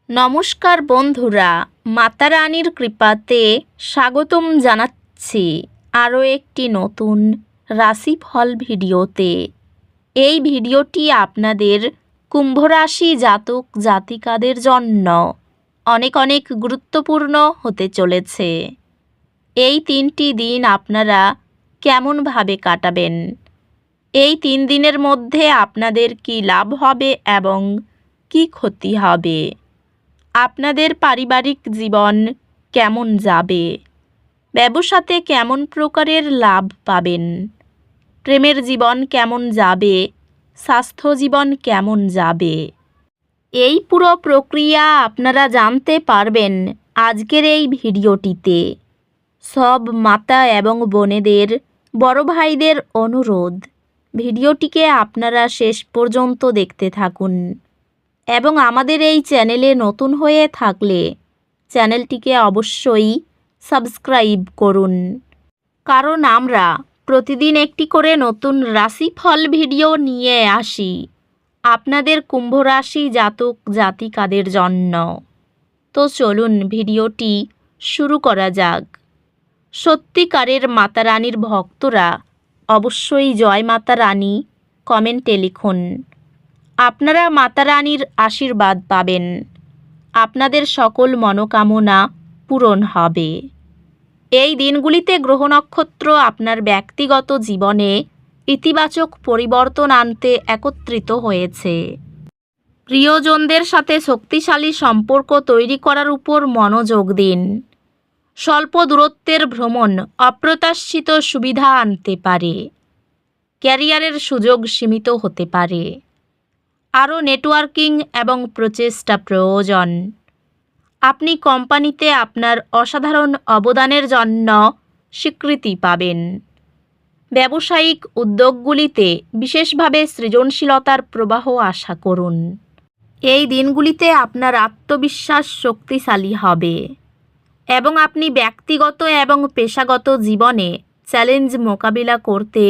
নমস্কার বন্ধুরা, মাতা রানীর কৃপাতে স্বাগতম জানাচ্ছি আরও একটি নতুন রাশিফল ভিডিওতে। এই ভিডিওটি আপনাদের কুম্ভ রাশি জাতক জাতিকাদের জন্য অনেক অনেক গুরুত্বপূর্ণ হতে চলেছে। এই 3টি দিন আপনারা কেমনভাবে কাটাবেন, এই 3 দিনের মধ্যে আপনাদের কি লাভ হবে এবং কি ক্ষতি হবে, আপনাদের পারিবারিক জীবন কেমন যাবে, ব্যবসাতে কেমন প্রকারের লাভ পাবেন, প্রেমের জীবন কেমন যাবে, স্বাস্থ্য জীবন কেমন যাবে, এই পুরো প্রক্রিয়া আপনারা জানতে পারবেন আজকের এই ভিডিওটিতে। সব মাতা এবং বোনেদের, বড় ভাইদের অনুরোধ, ভিডিওটিকে আপনারা শেষ পর্যন্ত দেখতে থাকুন এবং আমাদের এই চ্যানেলে নতুন হয়ে থাকলে চ্যানেলটিকে অবশ্যই সাবস্ক্রাইব করুন, কারণ আমরা প্রতিদিন একটি করে নতুন রাশিফল ভিডিও নিয়ে আসি আপনাদের কুম্ভ রাশি জাতক জাতিকাদের জন্য। তো চলুন ভিডিওটি শুরু করা যাক। সত্যিকারের মাতা রানীর ভক্তরা অবশ্যই জয় মাতা রানী কমেন্টে লিখুন। আপনারা মাতা রানীর আশীর্বাদ পাবেন, আপনাদের সকল মনোকামনা পূরণ হবে। এই দিনগুলিতে গ্রহ নক্ষত্র আপনার ব্যক্তিগত জীবনে ইতিবাচক পরিবর্তন আনতে একত্রিত হয়েছে। প্রিয়জনদের সাথে শক্তিশালী সম্পর্ক তৈরি করার উপর মনোযোগ দিন। স্বল্প দূরত্বের ভ্রমণ অপ্রত্যাশিত সুবিধা আনতে পারে। ক্যারিয়ারের সুযোগ সীমিত হতে পারে। আরও নেটওয়ার্কিং এবং প্রচেষ্টা প্রয়োজন। আপনি কোম্পানিতে আপনার অসাধারণ অবদানের জন্য স্বীকৃতি পাবেন। ব্যবসায়িক উদ্যোগগুলিতে বিশেষভাবে সৃজনশীলতার প্রবাহ আশা করুন। এই দিনগুলিতে আপনার আত্মবিশ্বাস শক্তিশালী হবে এবং আপনি ব্যক্তিগত এবং পেশাগত জীবনে চ্যালেঞ্জ মোকাবিলা করতে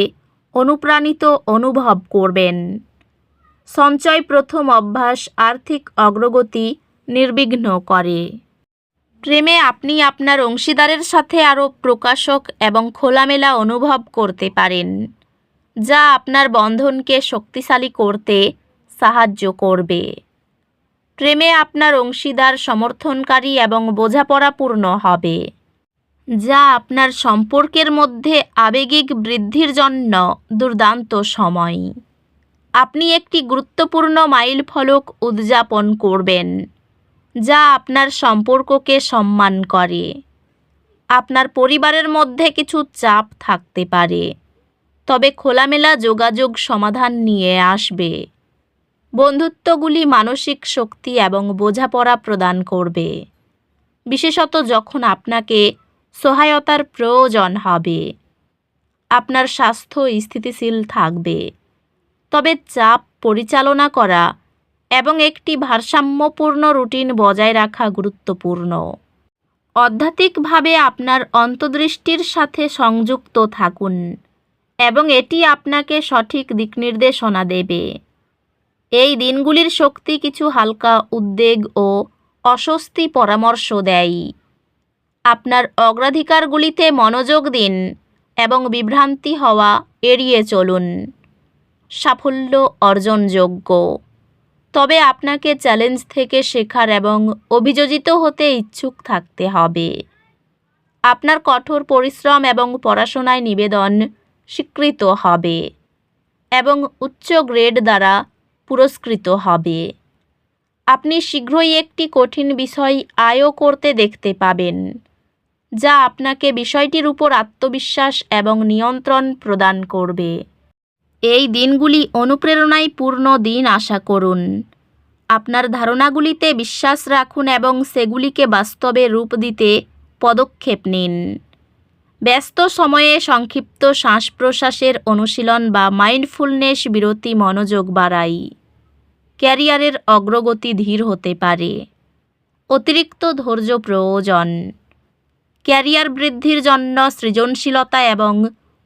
অনুপ্রাণিত অনুভব করবেন। সঞ্চয় প্রথম অভ্যাস আর্থিক অগ্রগতি নির্বিঘ্ন করে। প্রেমে আপনি আপনার অংশীদারের সাথে আরও প্রকাশক এবং খোলামেলা অনুভব করতে পারেন, যা আপনার বন্ধনকে শক্তিশালী করতে সাহায্য করবে। প্রেমে আপনার অংশীদার সমর্থনকারী এবং বোঝাপড়াপূর্ণ হবে, যা আপনার সম্পর্কের মধ্যে আবেগিক বৃদ্ধির জন্য দুর্দান্ত সময়। আপনি একটি গুরুত্বপূর্ণ মাইলফলক উদযাপন করবেন, যা আপনার সম্পর্ককে সম্মান করে। আপনার পরিবারের মধ্যে কিছু চাপ থাকতে পারে, তবে খোলামেলা যোগাযোগ সমাধান নিয়ে আসবে। বন্ধুত্বগুলি মানসিক শক্তি এবং বোঝাপড়া প্রদান করবে, বিশেষত যখন আপনাকে সহায়তার প্রয়োজন হবে। আপনার স্বাস্থ্য স্থিতিশীল থাকবে, তবে চাপ পরিচালনা করা এবং একটি ভারসাম্যপূর্ণ রুটিন বজায় রাখা গুরুত্বপূর্ণ। আধ্যাত্মিকভাবে আপনার অন্তর্দৃষ্টির সাথে সংযুক্ত থাকুন এবং এটি আপনাকে সঠিক দিকনির্দেশনা দেবে। এই দিনগুলির শক্তি কিছু হালকা উদ্বেগ ও অস্বস্তি পরামর্শ দেয়। আপনার অগ্রাধিকারগুলিতে মনোযোগ দিন এবং বিভ্রান্তি হওয়া এড়িয়ে চলুন। সাফল্য অর্জনযোগ্য, তবে আপনাকে চ্যালেঞ্জ থেকে শেখার এবং অভিযোজিত হতে ইচ্ছুক থাকতে হবে। আপনার কঠোর পরিশ্রম এবং পড়াশোনায় নিবেদন স্বীকৃত হবে এবং উচ্চ গ্রেড দ্বারা পুরস্কৃত হবে। আপনি শীঘ্রই একটি কঠিন বিষয় আয়ও করতে দেখতে পাবেন, যা আপনাকে বিষয়টির উপর আত্মবিশ্বাস এবং নিয়ন্ত্রণ প্রদান করবে। এই দিনগুলি অনুপ্রেরণায় পূর্ণ দিন আশা করুন। আপনার ধারণাগুলিতে বিশ্বাস রাখুন এবং সেগুলিকে বাস্তবে রূপ দিতে পদক্ষেপ নিন। ব্যস্ত সময়ে সংক্ষিপ্ত শ্বাস প্রশ্বাসের অনুশীলন বা মাইন্ডফুলনেস বিরতি মনোযোগ বাড়ায়। ক্যারিয়ারের অগ্রগতি ধীর হতে পারে, অতিরিক্ত ধৈর্য প্রয়োজন। ক্যারিয়ার বৃদ্ধির জন্য সৃজনশীলতা এবং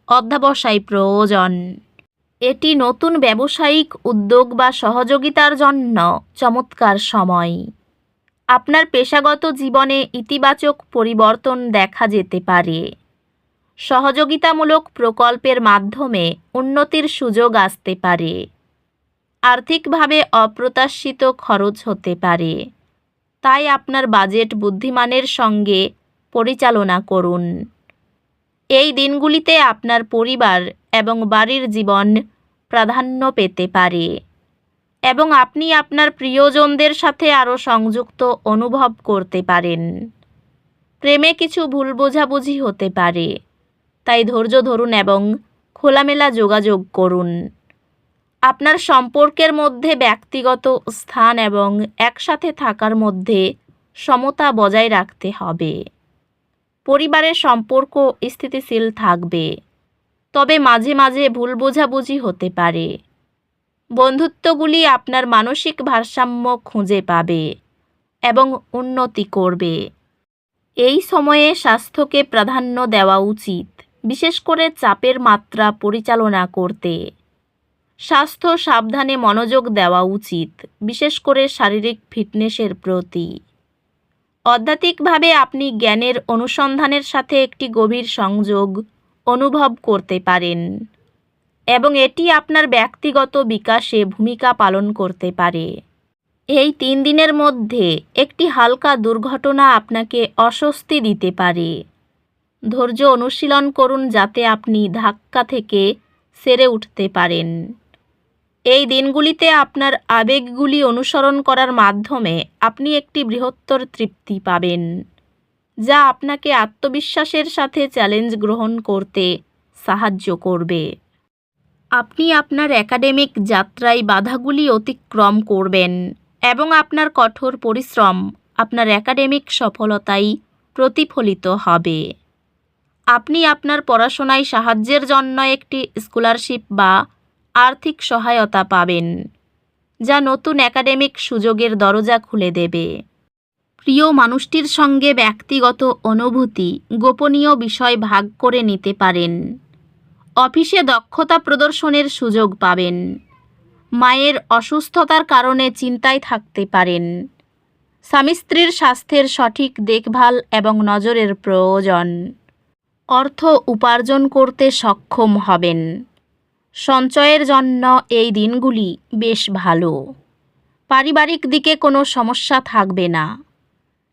অধ্যবসায় প্রয়োজন। এটি নতুন ব্যবসায়িক উদ্যোগ বা সহযোগিতার জন্য চমৎকার সময়। আপনার পেশাগত জীবনে ইতিবাচক পরিবর্তন দেখা যেতে পারে। সহযোগিতামূলক প্রকল্পের মাধ্যমে উন্নতির সুযোগ আসতে পারে। আর্থিকভাবে অপ্রত্যাশিত খরচ হতে পারে, তাই আপনার বাজেট বুদ্ধিমানের সঙ্গে পরিচালনা করুন। এই দিনগুলিতে আপনার পরিবার এবং বাড়ির জীবন প্রাধান্য পেতে পারে এবং আপনি আপনার প্রিয়জনদের সাথে আরও সংযুক্ত অনুভব করতে পারেন। প্রেমে কিছু ভুল বোঝাবুঝি হতে পারে, তাই ধৈর্য ধরুন এবং খোলামেলা যোগাযোগ করুন। আপনার সম্পর্কের মধ্যে ব্যক্তিগত স্থান এবং একসাথে থাকার মধ্যে সমতা বজায় রাখতে হবে। পরিবারের সম্পর্ক স্থিতিশীল থাকবে, তবে মাঝে মাঝে ভুল বোঝাবুঝি হতে পারে। বন্ধুত্বগুলি আপনার মানসিক ভারসাম্য খুঁজে পাবে এবং উন্নতি করবে। এই সময়ে স্বাস্থ্যকে প্রাধান্য দেওয়া উচিত, বিশেষ করে চাপের মাত্রা পরিচালনা করতে। স্বাস্থ্য সাবধানে মনোযোগ দেওয়া উচিত, বিশেষ করে শারীরিক ফিটনেসের প্রতি। আধ্যাত্মিকভাবে আপনি জ্ঞানের অনুসন্ধানের সাথে একটি গভীর সংযোগ অনুভব করতে পারেন এবং এটি আপনার ব্যক্তিগত বিকাশে ভূমিকা পালন করতে পারে। এই 3 দিনের মধ্যে একটি হালকা দুর্ঘটনা আপনাকে অস্বস্তি দিতে পারে। ধৈর্য অনুশীলন করুন যাতে আপনি ধাক্কা থেকে সেরে উঠতে পারেন। এই দিনগুলিতে আপনার আবেগগুলি অনুসরণ করার মাধ্যমে আপনি একটি বৃহত্তর তৃপ্তি পাবেন, যা আপনাকে আত্মবিশ্বাসের সাথে চ্যালেঞ্জ গ্রহণ করতে সাহায্য করবে। আপনি আপনার একাডেমিক যাত্রায় বাধাগুলি অতিক্রম করবেন এবং আপনার কঠোর পরিশ্রম আপনার একাডেমিক সফলতায় প্রতিফলিত হবে। আপনি আপনার পড়াশোনায় সাহায্যের জন্য একটি স্কলারশিপ বা আর্থিক সহায়তা পাবেন, যা নতুন একাডেমিক সুযোগের দরজা খুলে দেবে। প্রিয় মানুষটির সঙ্গে ব্যক্তিগত অনুভূতি, গোপনীয় বিষয় ভাগ করে নিতে পারেন। অফিসে দক্ষতা প্রদর্শনের সুযোগ পাবেন। মায়ের অসুস্থতার কারণে চিন্তায় থাকতে পারেন। স্বামী স্ত্রীর স্বাস্থ্যের সঠিক দেখভাল এবং নজরের প্রয়োজন। অর্থ উপার্জন করতে সক্ষম হবেন। সঞ্চয়ের জন্য এই দিনগুলি বেশ ভালো। পারিবারিক দিকে কোনো সমস্যা থাকবে না।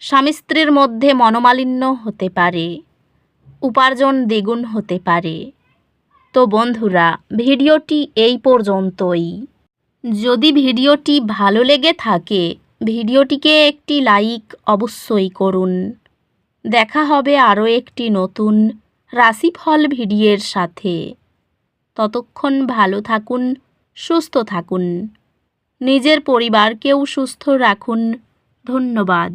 স্বামী স্ত্রীর মধ্যে মনোমালিন্য হতে পারে। উপার্জন দ্বিগুণ হতে পারে। তো বন্ধুরা, ভিডিওটি এই পর্যন্তই। যদি ভিডিওটি ভালো লেগে থাকে, ভিডিওটিকে একটি লাইক অবশ্যই করুন। দেখা হবে আরও একটি নতুন রাশিফল ভিডিওর সাথে। ততক্ষণ ভালো থাকুন, সুস্থ থাকুন। নিজের পরিবারকেও সুস্থ রাখুন। ধন্যবাদ।